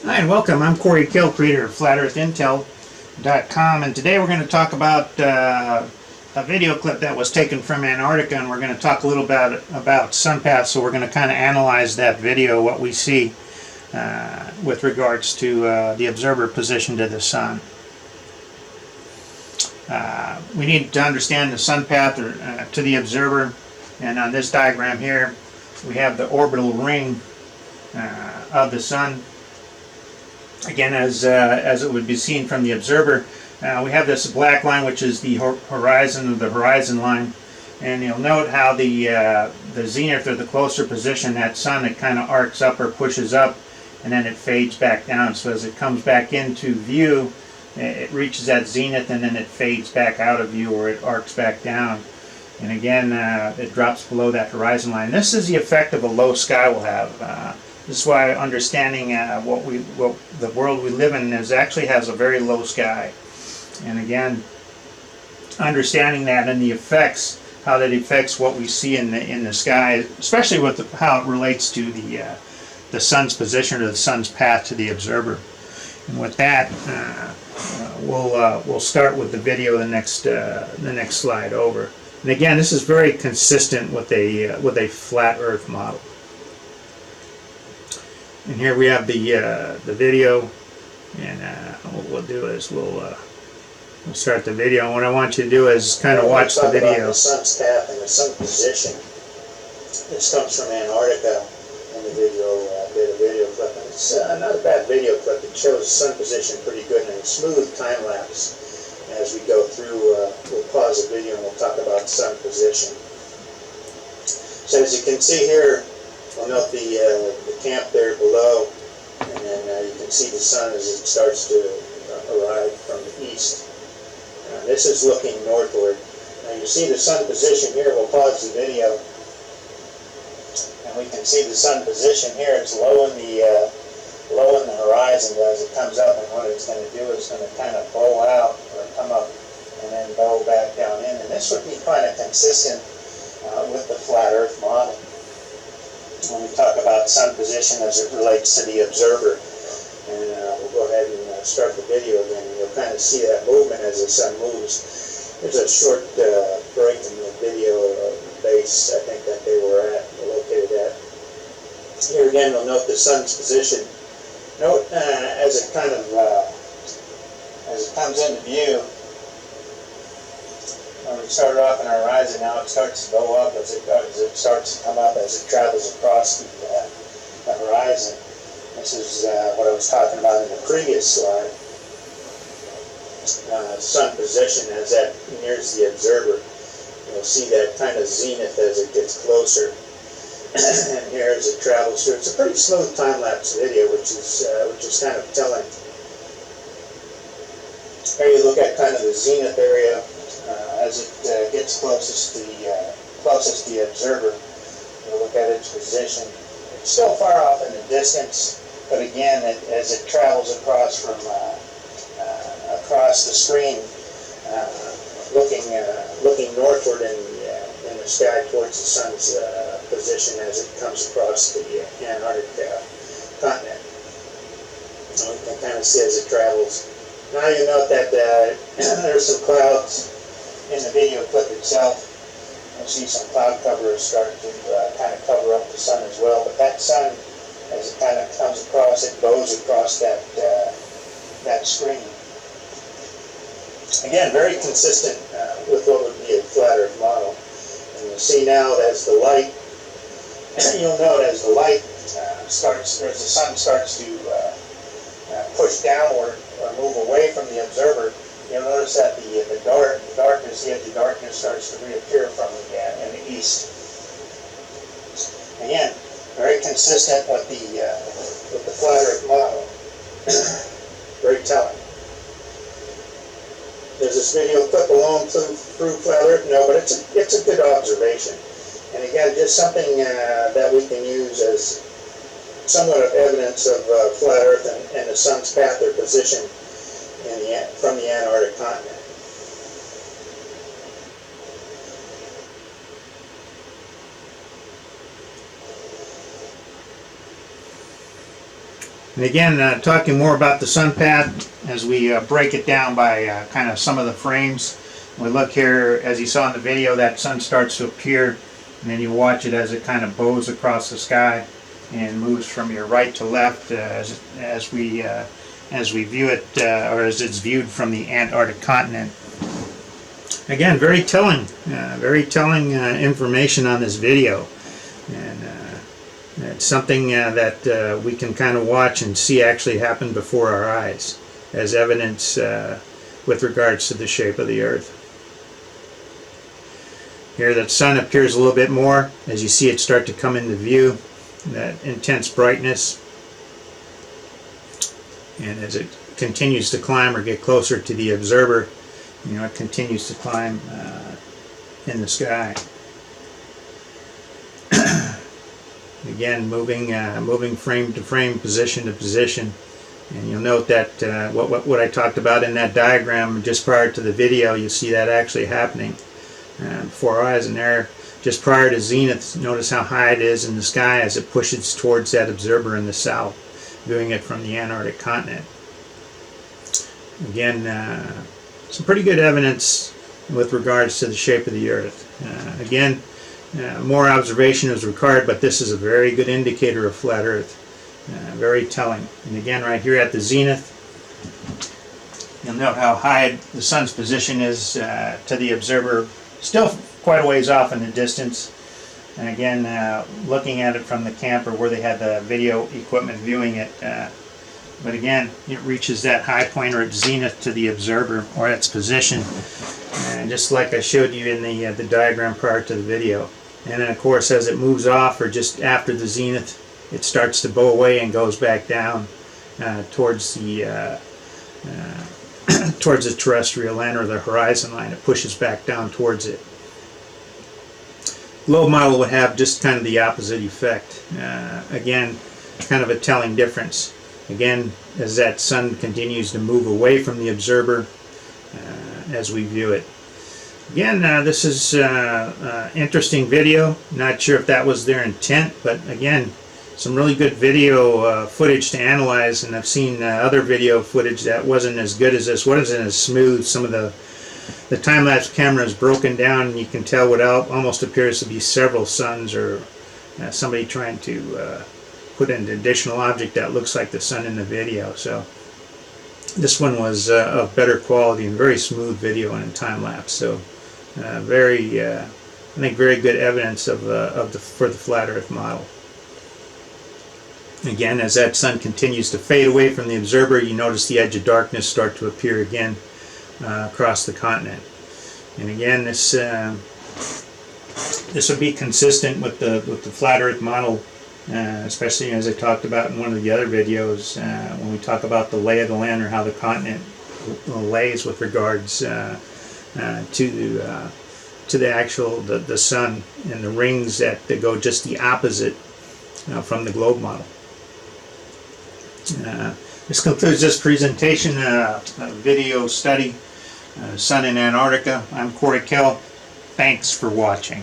Hi and welcome. I'm Corey Kill, creator of FlatEarthIntel.com, and today we're going to talk about a video clip that was taken from Antarctica, and we're going to talk a little bit about sun paths. So we're going to kind of analyze that video, what we see with regards to the observer position to the sun. We need to understand the sun path to the observer, and on this diagram here we have the orbital ring of the sun. Again, as it would be seen from the observer, we have this black line, which is the horizon of the horizon line, and you'll note how the zenith, or the closer position, that sun, it kind of arcs up or pushes up, and then it fades back down. So as it comes back into view, it reaches that zenith, and then it fades back out of view, or it arcs back down. And again, it drops below that horizon line. This is the effect of a low sky will have. This is why understanding what the world we live in actually has a very low sky. And again, understanding that and the effects, how that affects what we see in the sky, especially with how it relates to the sun's position or the sun's path to the observer. And with that, we'll start with the video. The next slide over. And again, this is very consistent with a flat Earth model. And here we have the video, and what we'll do is we'll start the video. And what I want you to do is kind of watch the video. About the sun's path and the sun position. This comes from Antarctica in the video clip. And it's not a bad video clip. It shows sun position pretty good in a smooth time lapse. As we go through, we'll pause the video and we'll talk about sun position. So as you can see here, we'll note the camp there below, and then you can see the sun as it starts to arrive from the east. This is looking northward. Now you see the sun position here. We'll pause the video, and we can see the sun position here. It's low in the horizon as it comes up, and what it's going to do is going to kind of bow out or come up and then bow back down in. And this would be kind of consistent with the flat Earth model when we talk about sun position as it relates to the observer. And we'll go ahead and start the video again, and you'll kind of see that movement as the sun moves. There's a short break in the video base, I think, that they were located at. Here again, we'll note the sun's position. Note as it kind of as it comes into view. When we started off in our horizon, now it starts to go up as it starts to come up as it travels across the horizon. This is what I was talking about in the previous slide. Sun position as that nears the observer. You'll see that kind of zenith as it gets closer. And here as it travels through, it's a pretty smooth time-lapse video, which is kind of telling. Here you look at kind of the zenith area. As it gets closest to the observer, you look at its position. It's still far off in the distance, but again, as it travels across the screen, looking northward in the sky towards the sun's position as it comes across the Antarctic continent. And we can kind of see as it travels. Now you note that there's some clouds in the video clip itself. You'll see some cloud cover start to kind of cover up the sun as well. But that sun, as it kind of comes across, it goes across that screen. Again, very consistent with what would be a flat Earth model. And you'll see now as the light, you'll note as the light starts, or as the sun starts to push downward or move away from the observer, you'll notice that the darkness, the edge of darkness starts to reappear from in the east. Again, very consistent with the flat Earth model. Very telling. Does this video clip alone through flat Earth? No, but it's a good observation. And again, just something that we can use as somewhat of evidence of flat Earth and the sun's path or position from the Antarctic continent. And again, talking more about the sun path as we break it down by kind of some of the frames. We look here, as you saw in the video, that sun starts to appear, and then you watch it as it kind of bows across the sky and moves from your right to left as we view it, or as it's viewed from the Antarctic continent. Again, very telling information on this video, and it's something that we can kind of watch and see actually happen before our eyes as evidence with regards to the shape of the Earth. Here the sun appears a little bit more as you see it start to come into view, that intense brightness, and as it continues to climb or get closer to the observer, it continues to climb in the sky. Again, moving frame to frame, position to position, and you'll note that what I talked about in that diagram just prior to the video, you see that actually happening before our eyes. And there, just prior to zenith, notice how high it is in the sky as it pushes towards that observer in the south, viewing it from the Antarctic continent. Again, some pretty good evidence with regards to the shape of the Earth. Again, more observation is required, but this is a very good indicator of flat Earth. Very telling. And again, right here at the zenith, you'll note how high the sun's position is to the observer, still quite a ways off in the distance. And again, looking at it from the camp or where they had the video equipment viewing it, but again, it reaches that high point or its zenith to the observer or its position, and just like I showed you in the diagram prior to the video. And then of course, as it moves off or just after the zenith, it starts to bow away and goes back down towards the towards the terrestrial line or the horizon line. It pushes back down towards it. Globe model would have just kind of the opposite effect. Again, kind of a telling difference. Again, as that sun continues to move away from the observer as we view it. Again, this is interesting video. Not sure if that was their intent, but again, some really good video footage to analyze, and I've seen other video footage that wasn't as good as this, wasn't as smooth. Some of the time-lapse camera is broken down, and you can tell what almost appears to be several suns, or somebody trying to put in an additional object that looks like the sun in the video. So this one was of better quality and very smooth video and in time-lapse. So I think very good evidence for the flat Earth model. Again, as that sun continues to fade away from the observer, you notice the edge of darkness start to appear again across the continent. And again, this would be consistent with the flat Earth model, especially as I talked about in one of the other videos when we talk about the lay of the land, or how the continent lays with regards to the actual the sun and the rings that go just the opposite from the globe model. This concludes this presentation, video study, Sun in Antarctica. I'm Corey Kell. Thanks for watching.